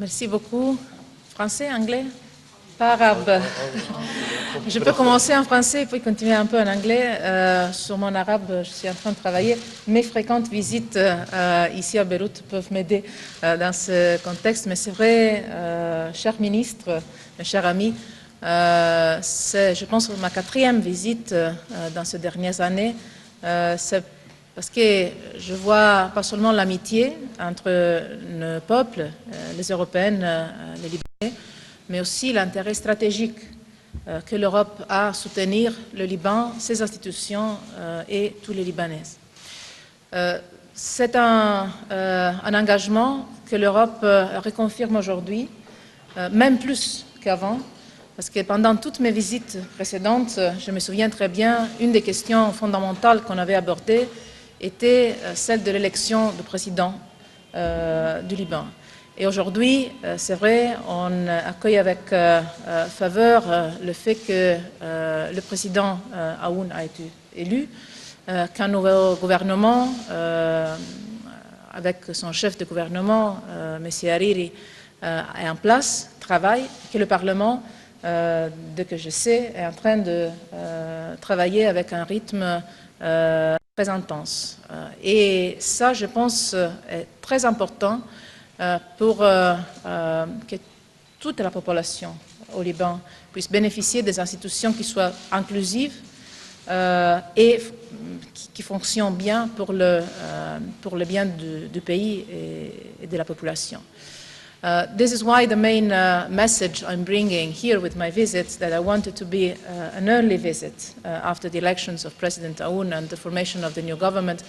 Merci beaucoup. Français, anglais? Pas arabe. Je peux commencer en français et puis continuer un peu en anglais. Sur mon arabe, je suis en train de travailler. Mes fréquentes visites ici à Beyrouth peuvent m'aider dans ce contexte. Mais c'est vrai, cher ministre, mes chers amis, c'est, je pense, ma 4e visite dans ces dernières années. C'est parce que je vois pas seulement l'amitié entre nos peuples, les Européennes, les Libanais, mais aussi l'intérêt stratégique que l'Europe a à soutenir le Liban, ses institutions et tous les Libanais. C'est un engagement que l'Europe reconfirme aujourd'hui, même plus qu'avant, parce que pendant toutes mes visites précédentes, je me souviens très bien, une des questions fondamentales qu'on avait abordées était celle de l'élection du président du Liban. Et aujourd'hui, c'est vrai, on accueille avec faveur le fait que le président Aoun a été élu, qu'un nouveau gouvernement, avec son chef de gouvernement, M. Hariri, est en place, travaille, que le Parlement, de que je sais, est en train de travailler avec un rythme très intense. Et ça, je pense, est très important pour que toute la population au Liban puisse bénéficier des institutions qui soient inclusives et qui fonctionnent bien pour le bien du pays et de la population. This is why the main message I'm bringing here with my visit, that I wanted to be an early visit after the elections of President Aoun and the formation of the new government,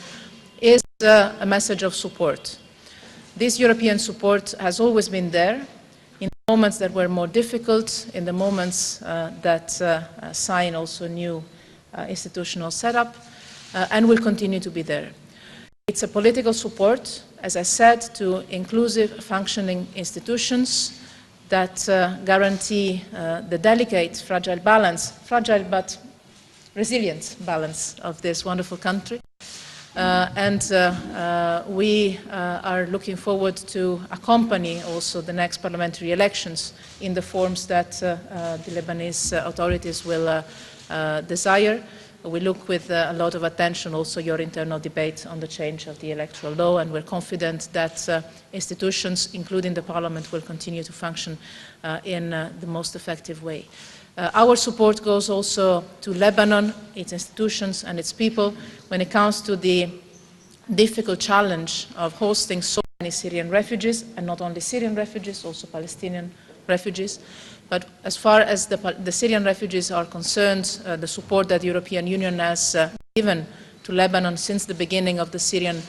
is a message of support. This European support has always been there in the moments that were more difficult, in the moments that sign also new institutional setup, and will continue to be there. It's a political support, as I said, to inclusive functioning institutions that guarantee the delicate, fragile balance, fragile but resilient balance of this wonderful country. We are looking forward to accompany also the next parliamentary elections in the forms that the Lebanese authorities will desire. We look with a lot of attention also your internal debate on the change of the electoral law, and we're confident that institutions, including the parliament, will continue to function in the most effective way. Our support goes also to Lebanon, its institutions and its people when it comes to the difficult challenge of hosting so many Syrian refugees, and not only Syrian refugees, also Palestinian refugees. But as far as the Syrian refugees are concerned, the support that the European Union has given to Lebanon since the beginning of the Syrian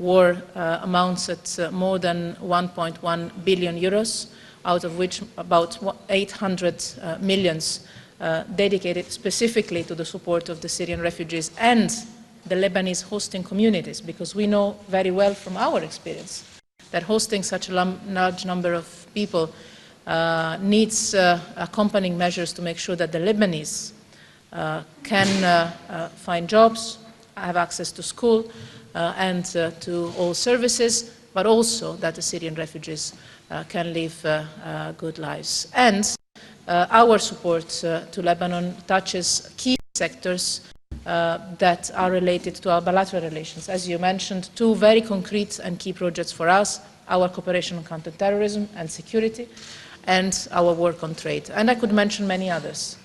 war amounts at more than 1.1 billion euros, out of which about 800 millions dedicated specifically to the support of the Syrian refugees and the Lebanese hosting communities, because we know very well from our experience that hosting such a large number of people needs accompanying measures to make sure that the Lebanese can find jobs, have access to school and to all services, but also that the Syrian refugees can live good lives. And our support to Lebanon touches key sectors that are related to our bilateral relations. As you mentioned, 2 very concrete and key projects for us, our cooperation on counterterrorism and security, and our work on trade. And I could mention many others.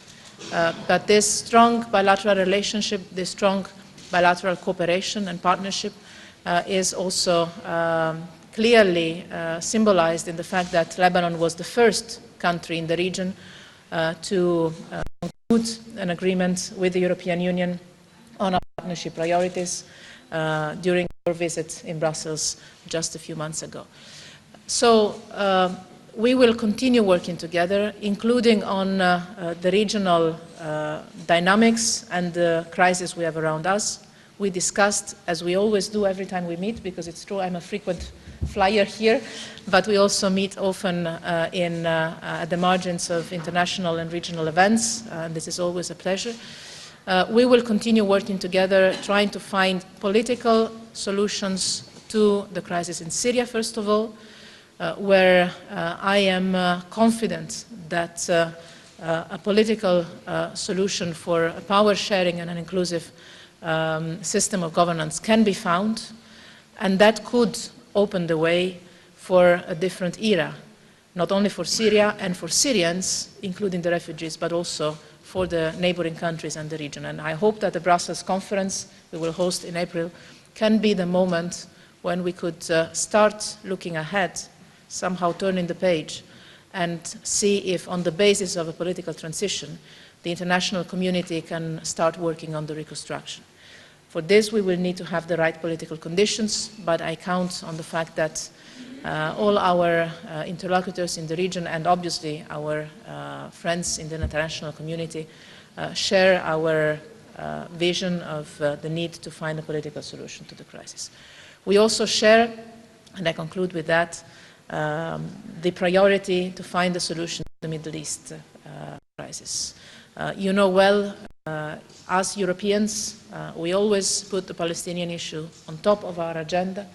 But this strong bilateral relationship, this strong bilateral cooperation and partnership is also clearly symbolized in the fact that Lebanon was the first country in the region to conclude an agreement with the European Union on our partnership priorities during our visit in Brussels just a few months ago. So we will continue working together, including on the regional dynamics and the crisis we have around us. We discussed, as we always do every time we meet, because it's true I'm a frequent flyer here, but we also meet often at the margins of international and regional events, and this is always a pleasure. We will continue working together, trying to find political solutions to the crisis in Syria, first of all, where I am confident that a political solution for a power sharing and an inclusive system of governance can be found, and that could open the way for a different era, not only for Syria and for Syrians, including the refugees, but also for the neighboring countries and the region. And I hope that the Brussels conference we will host in April can be the moment when we could start looking ahead, somehow turning the page, and see if on the basis of a political transition, the international community can start working on the reconstruction. For this, we will need to have the right political conditions, but I count on the fact that all our interlocutors in the region and obviously our friends in the international community share our vision of the need to find a political solution to the crisis. We also share, and I conclude with that, the priority to find a solution to the Middle East crisis. You know well, as Europeans, we always put the Palestinian issue on top of our agenda.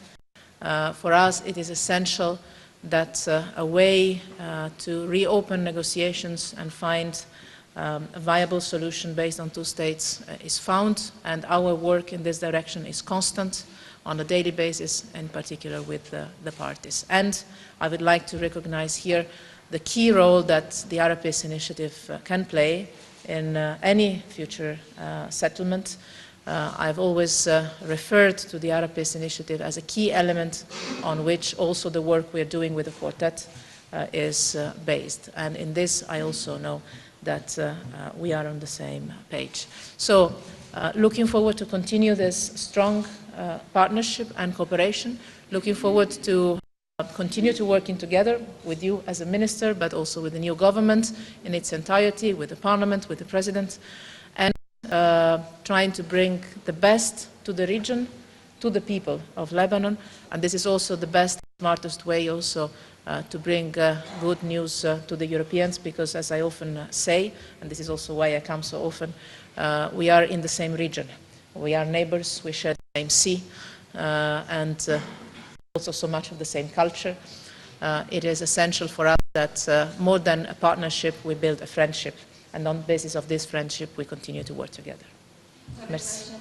For us, it is essential that a way to reopen negotiations and find a viable solution based on two states is found, and our work in this direction is constant on a daily basis, in particular with the parties. And I would like to recognize here the key role that the Arab Peace Initiative can play in any future settlement. I've always referred to the Arab Peace Initiative as a key element on which also the work we're doing with the Quartet is based. And in this, I also know that we are on the same page. So, looking forward to continue this strong partnership and cooperation, looking forward to continue to working together with you as a minister, but also with the new government in its entirety, with the parliament, with the president, and trying to bring the best to the region, to the people of Lebanon. And this is also the best, smartest way also to bring good news to the Europeans, because as I often say, and this is also why I come so often, we are in the same region. We are neighbors, we share the same sea, and also so much of the same culture. It is essential for us that more than a partnership, we build a friendship. And on the basis of this friendship, we continue to work together. Merci.